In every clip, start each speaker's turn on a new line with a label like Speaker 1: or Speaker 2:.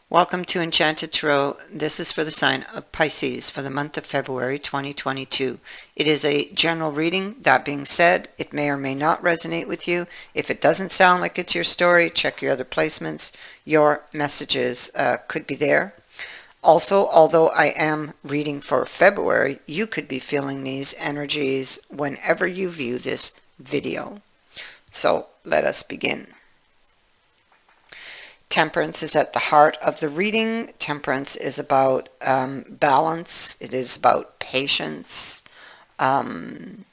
Speaker 1: Welcome to Enchanted Tarot. This is for the sign of Pisces for the month of February 2022. It is a general reading. That being said, it may or may not resonate with you. If it doesn't sound like it's your story, check your other placements. Your messages could be there. Also, although I am reading for February, you could be feeling these energies whenever you view this video. So let us begin. Temperance is at the heart of the reading. Temperance is about balance. It is about patience. I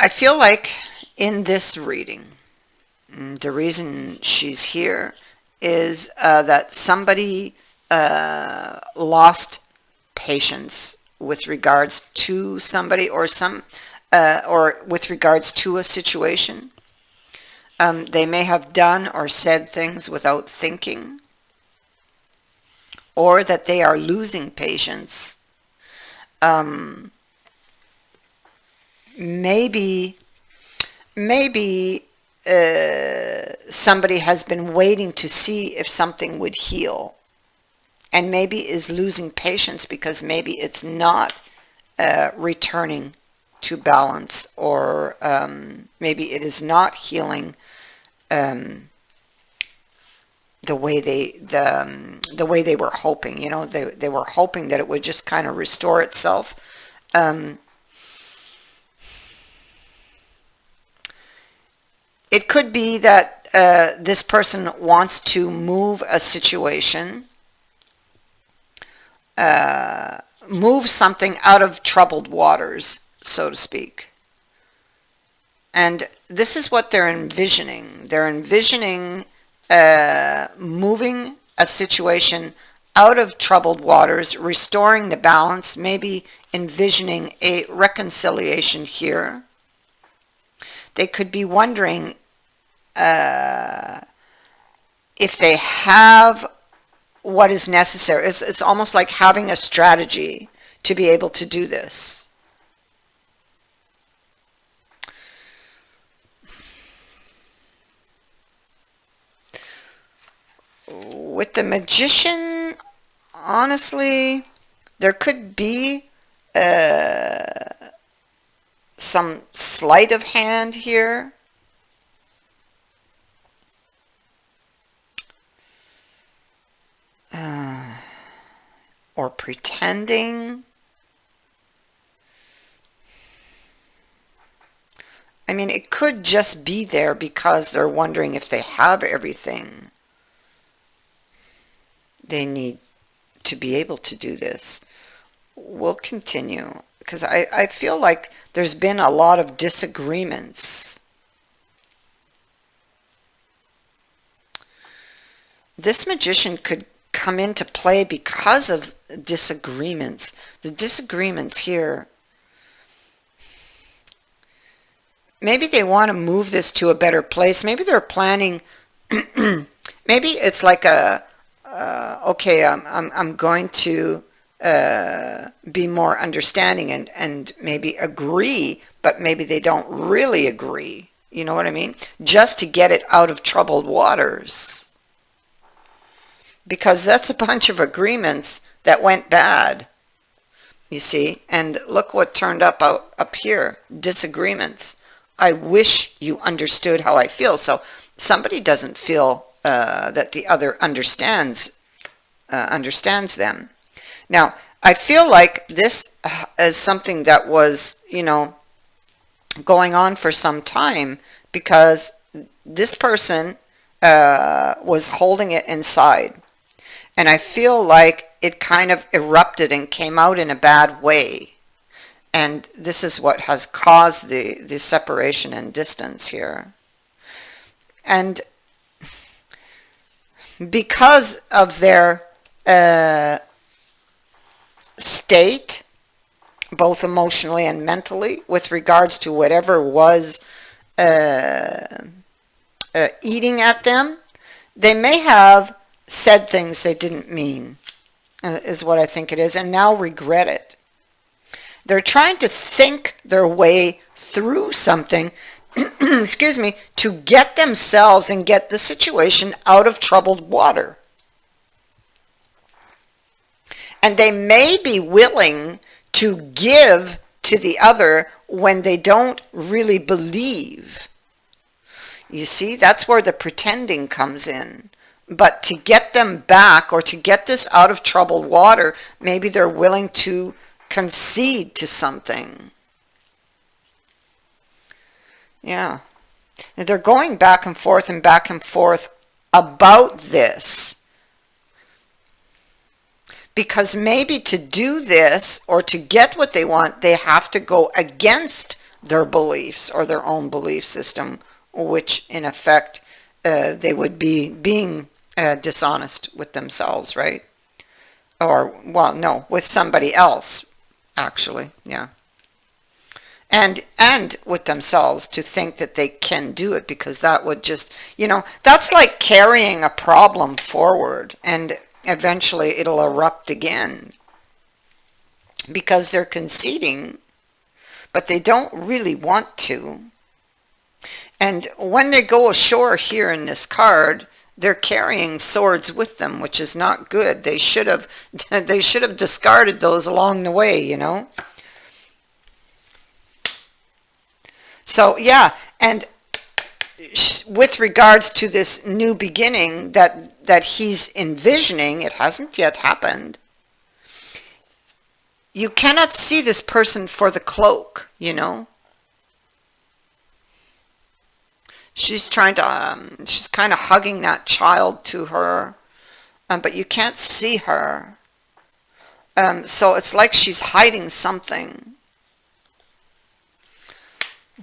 Speaker 1: feel like in this reading, the reason she's here is that somebody lost patience with regards to somebody or with regards to a situation. They may have done or said things without thinking, or that they are losing patience. Maybe somebody has been waiting to see if something would heal, and maybe is losing patience because maybe it's not returning to balance, or maybe it is not healing the way they were hoping. You know, they were hoping that it would just kind of restore itself. It could be that this person wants to move a situation, move something out of troubled waters, so to speak. And this is what they're envisioning. They're envisioning moving a situation out of troubled waters, restoring the balance, maybe envisioning a reconciliation here. They could be wondering if they have what is necessary. It's almost like having a strategy to be able to do this. With the Magician, honestly, there could be some sleight of hand here. Or pretending. I mean, it could just be there because they're wondering if they have everything they need to be able to do this. We'll continue, because I feel like there's been a lot of disagreements. This Magician could come into play because of disagreements. The disagreements here, maybe they want to move this to a better place. Maybe they're planning, maybe it's like a okay, I'm going to be more understanding and maybe agree, but maybe they don't really agree. You know what I mean? Just to get it out of troubled waters. Because that's a bunch of agreements that went bad, you see? And look what turned up here, disagreements. I wish you understood how I feel. So somebody doesn't feel that the other understands them. Now, I feel like this is something that was, you know, going on for some time, because this person was holding it inside. And I feel like it kind of erupted and came out in a bad way. And this is what has caused the separation and distance here. And because of their state, both emotionally and mentally, with regards to whatever was eating at them, they may have said things they didn't mean, is what I think it is, and now regret it. They're trying to think their way through something excuse me, to get themselves and get the situation out of troubled water. And they may be willing to give to the other when they don't really believe. You see, that's where the pretending comes in. But to get them back, or to get this out of troubled water, maybe they're willing to concede to something. Yeah. And they're going back and forth about this. Because maybe to do this, or to get what they want, they have to go against their beliefs or their own belief system, which in effect they would be being dishonest with themselves, right? Or, well, no, with somebody else, actually, yeah. And with themselves, to think that they can do it, because that would just, that's like carrying a problem forward, and eventually it'll erupt again, because they're conceding, but they don't really want to. And when they go ashore here in this card, they're carrying swords with them, which is not good. They should have discarded those along the way, So yeah, and with regards to this new beginning that he's envisioning, it hasn't yet happened. You cannot see this person for the cloak, She's trying to, she's kind of hugging that child to her, but you can't see her. So it's like she's hiding something.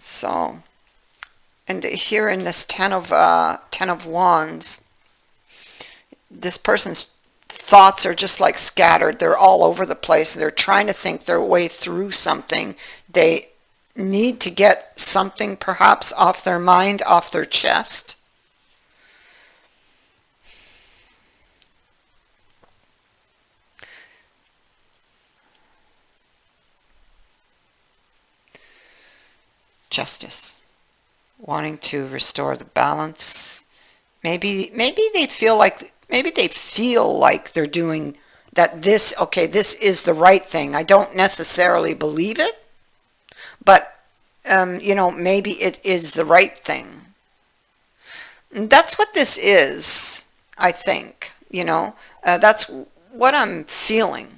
Speaker 1: So, and here in this Ten of Wands, this person's thoughts are just like scattered. They're all over the place. They're trying to think their way through something. They need to get something perhaps off their mind, off their chest. Justice. Wanting to restore the balance. Maybe they feel like they're doing that. This is the right thing. I don't necessarily believe it, but maybe it is the right thing. And that's what this is, I think. That's what I'm feeling.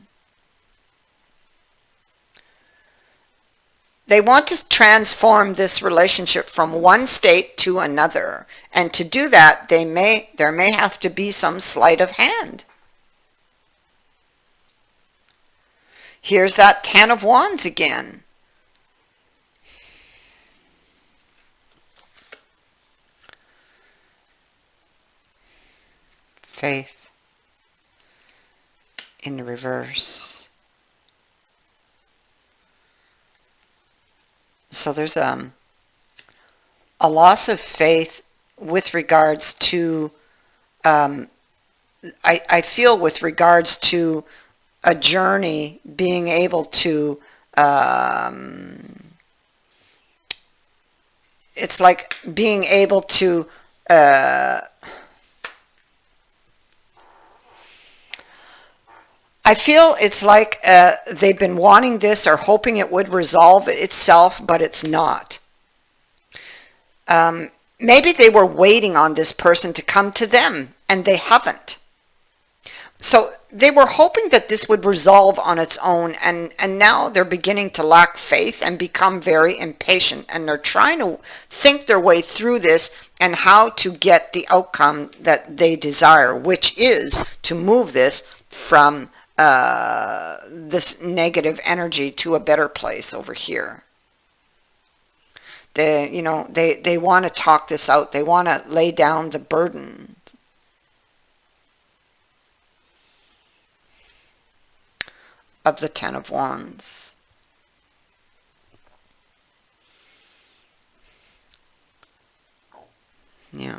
Speaker 1: They want to transform this relationship from one state to another. And to do that, there may have to be some sleight of hand. Here's that Ten of Wands again. Faith in the reverse. So there's a loss of faith with regards to, I feel with regards to a journey, being able to, it's like being able to, I feel it's like they've been wanting this or hoping it would resolve itself, but it's not. Maybe they were waiting on this person to come to them, and they haven't. So they were hoping that this would resolve on its own, and now they're beginning to lack faith and become very impatient, and they're trying to think their way through this and how to get the outcome that they desire, which is to move this from this negative energy to a better place over here. They want to talk this out. They want to lay down the burden. Of the Ten of Wands. Yeah.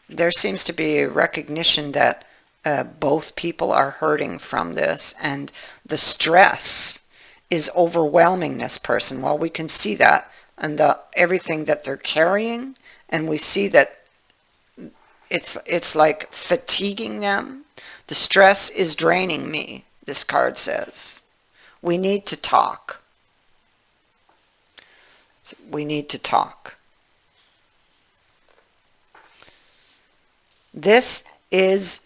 Speaker 1: There seems to be a recognition that both people are hurting from this, and the stress is overwhelming this person. Well, we can see that and everything that they're carrying, and we see that it's like fatiguing them. The stress is draining me, this card says. We need to talk. We need to talk. This is,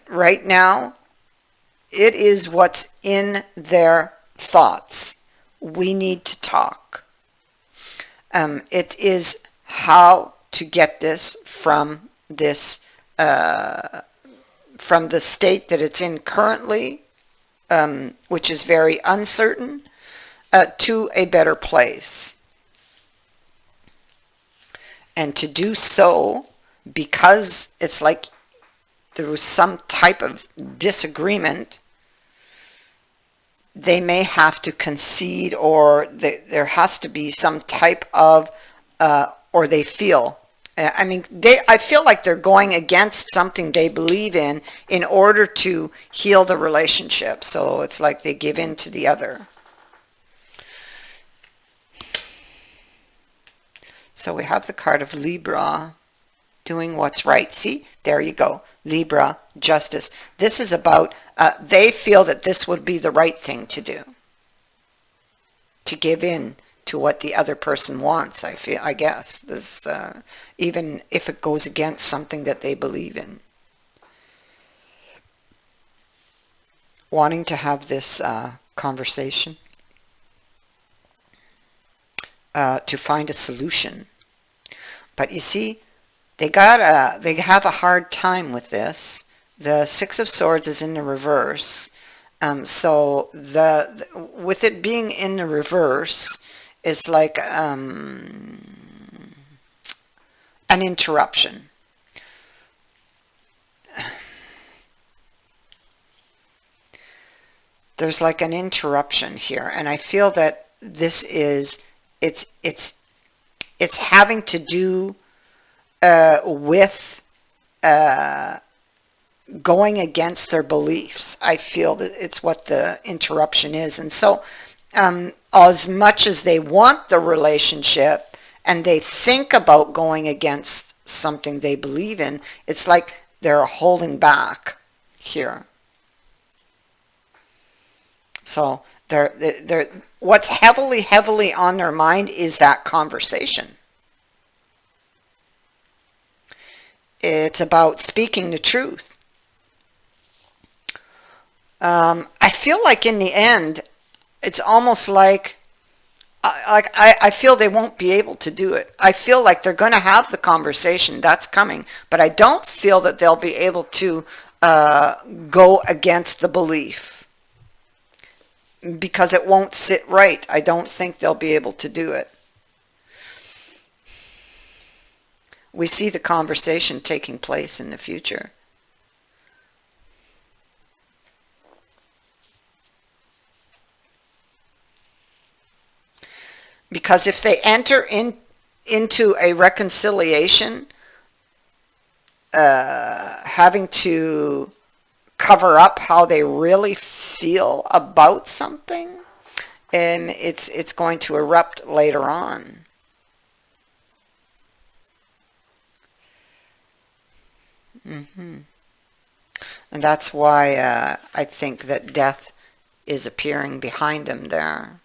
Speaker 1: right now, it is what's in their thoughts. We need to talk. It is how to get this from this, from the state that it's in currently, which is very uncertain, to a better place. And to do so, because it's like there was some type of disagreement, they may have to concede, or there has to be some type of, or they feel, I feel like they're going against something they believe in order to heal the relationship. So it's like they give in to the other. So we have the card of Libra, doing what's right. See, there you go. Libra, justice. This is about, they feel that this would be the right thing to do. To give in to what the other person wants, I guess. This, even if it goes against something that they believe in. Wanting to have this conversation. To find a solution. But you see, they have a hard time with this. The Six of Swords is in the reverse. So with it being in the reverse, it's like an interruption. There's like an interruption here, and I feel that this is it's having to do with going against their beliefs. I feel that it's what the interruption is. And so as much as they want the relationship and they think about going against something they believe in, it's like they're holding back here. So they're what's heavily on their mind is that conversation. It's about speaking the truth. I feel like in the end, it's almost like I feel they won't be able to do it. I feel like they're going to have the conversation. That's coming. But I don't feel that they'll be able to go against the belief. Because it won't sit right. I don't think they'll be able to do it. We see the conversation taking place in the future. Because if they enter into a reconciliation, having to cover up how they really feel about something, and it's going to erupt later on. And that's why I think that death is appearing behind him there.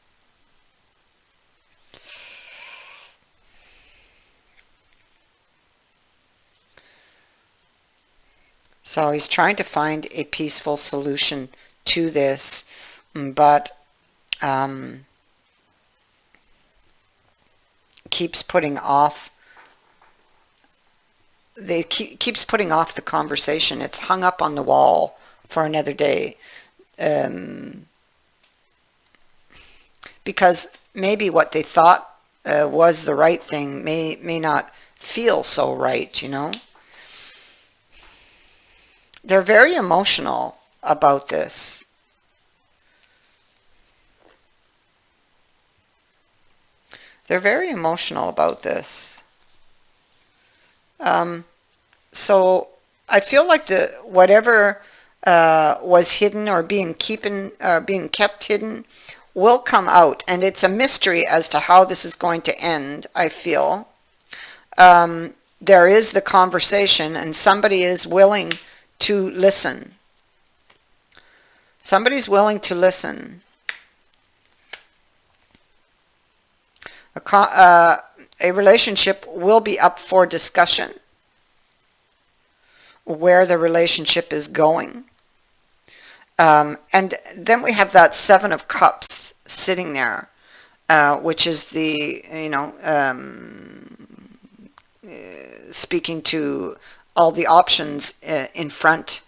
Speaker 1: So he's trying to find a peaceful solution to this, but keeps putting off. Keeps putting off the conversation. It's hung up on the wall for another day, because maybe what they thought was the right thing may not feel so right. You know. They're very emotional about this. They're very emotional about this. So I feel like whatever was hidden or being kept hidden will come out, and it's a mystery as to how this is going to end. I feel there is the conversation, and somebody is willing to listen. Somebody's willing to listen. A relationship will be up for discussion, where the relationship is going. And then we have that Seven of Cups sitting there, which is the, speaking to all the options in front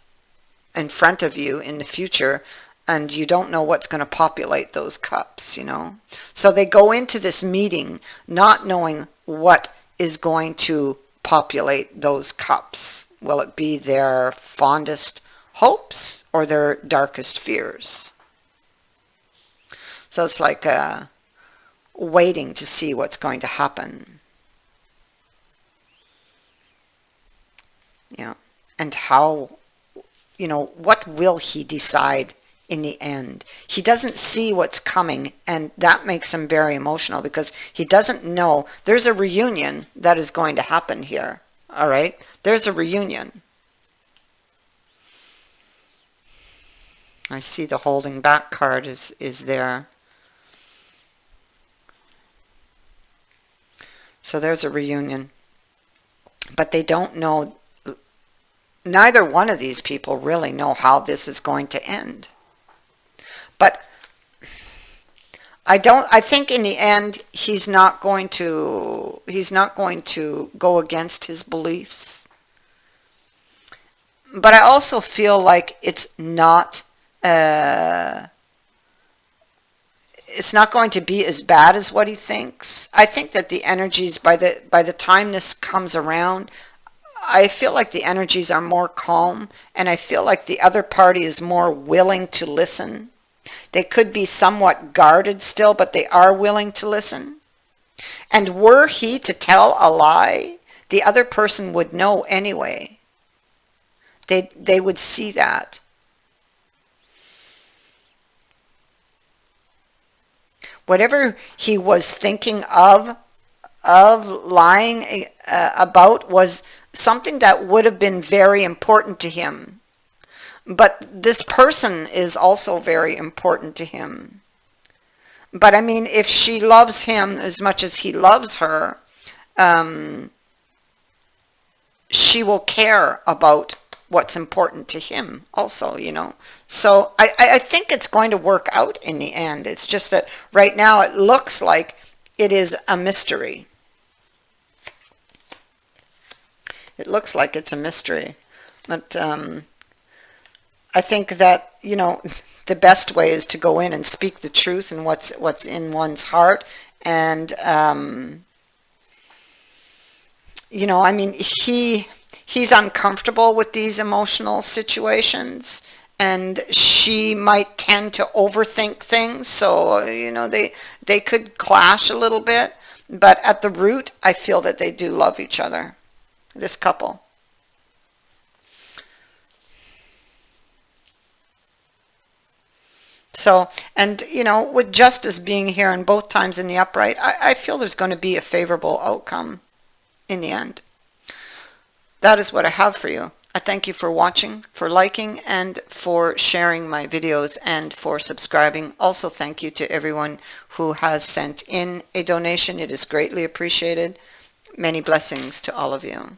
Speaker 1: of you in the future, and you don't know what's going to populate those cups, So they go into this meeting not knowing what is going to populate those cups. Will it be their fondest hopes or their darkest fears? So it's like waiting to see what's going to happen. Yeah. And how, what will he decide in the end? He doesn't see what's coming, and that makes him very emotional because he doesn't know. There's a reunion that is going to happen here. All right? There's a reunion. I see the holding back card is there. So there's a reunion. But they don't know, neither one of these people really know how this is going to end. But I think in the end he's not going to go against his beliefs. But I also feel like it's not going to be as bad as what he thinks. I think that the energies, by the time this comes around, I feel like the energies are more calm, and I feel like the other party is more willing to listen. They could be somewhat guarded still, but they are willing to listen. And were he to tell a lie, the other person would know anyway. They would see that. Whatever he was thinking of lying about was something that would have been very important to him. But this person is also very important to him. But I mean, if she loves him as much as he loves her, she will care about what's important to him also, So I think it's going to work out in the end. It's just that right now it looks like it is a mystery. It looks like it's a mystery. But I think that, the best way is to go in and speak the truth and what's in one's heart. And, I mean, he's uncomfortable with these emotional situations, and she might tend to overthink things. So, they could clash a little bit. But at the root, I feel that they do love each other, this couple. So, and, with justice being here and both times in the upright, I feel there's going to be a favorable outcome in the end. That is what I have for you. I thank you for watching, for liking, and for sharing my videos, and for subscribing. Also, thank you to everyone who has sent in a donation. It is greatly appreciated. Many blessings to all of you.